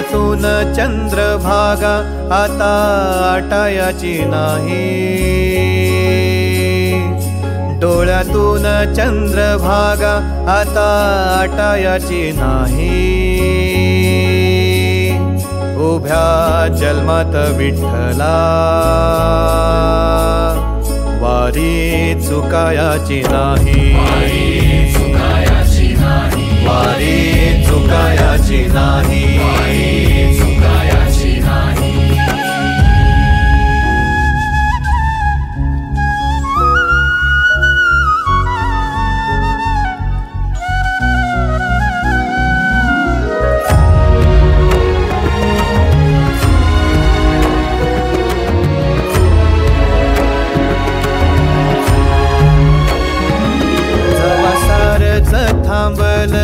डोळ्यातून चंद्रभागा आता आटायाची नाही, डोळ्यातून चंद्रभागा आता आटायाची नाही। उभ्या जन्मात विठ्ठला वारी चुकायाची नाही, वारी चुकायाची नाही। थांबल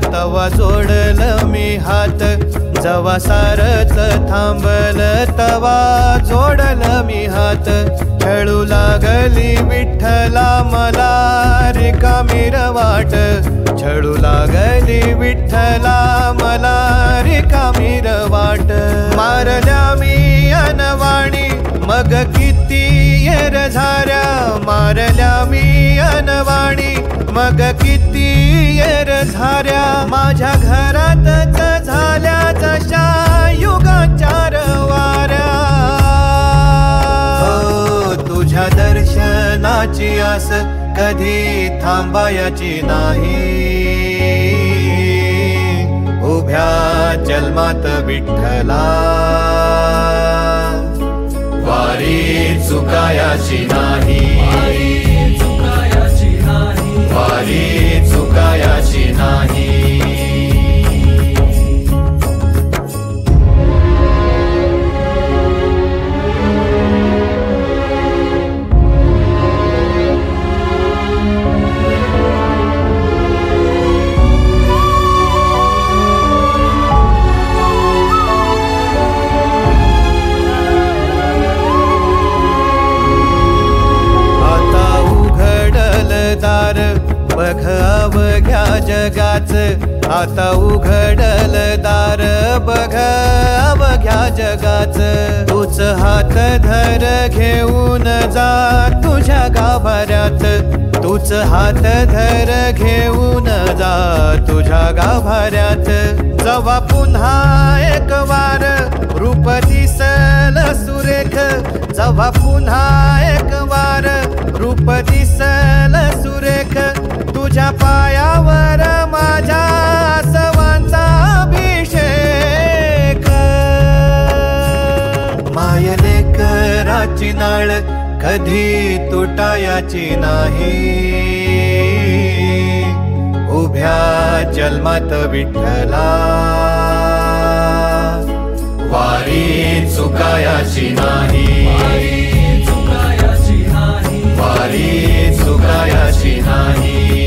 तवा जोडलं मी हात, जवा सारच थांबल तवा जोडलं मी हात। खेळू लागली विठ्ठला मला रिकामी वाट, छळू लागली विठ्ठला मला रिकामी वाट। मारल्या मी अनवाणी मग किती येर झाऱ्या, मारल्या मी अनवाणी मग किती येर झाऱ्या। माझ्या घरातच झाल्या जशा युगाचार वाऱ्या। हो तुझ्या दर्शनाची आस कधी थांबायची नाही, उभ्या जन्मात विठ्ठला वारी चुकायाची नाही, वारी चुकायाची नाही। बघ अवघ्या जगाच आता उघडल दार, बघ अवघ्या जगाच। तूच हात धर घेऊन जा तुझ्या गाभाऱ्यात, तूच हात धर घेऊन जा तुझ्या गाभाऱ्यात। जवा पुन्हा एक वार रूप दिसल सुरेख, जवा पुन्हा एक वार रूप दिसल सुरेख। तुझ्या पायावर माझ्या सवांचा अभिषेक। मायले कराची नाळ कधी तुटायाची नाही, उभ्या जन्मात विठ्ठला वारी चुकायाची नाही, वारी चुकायाची नाही।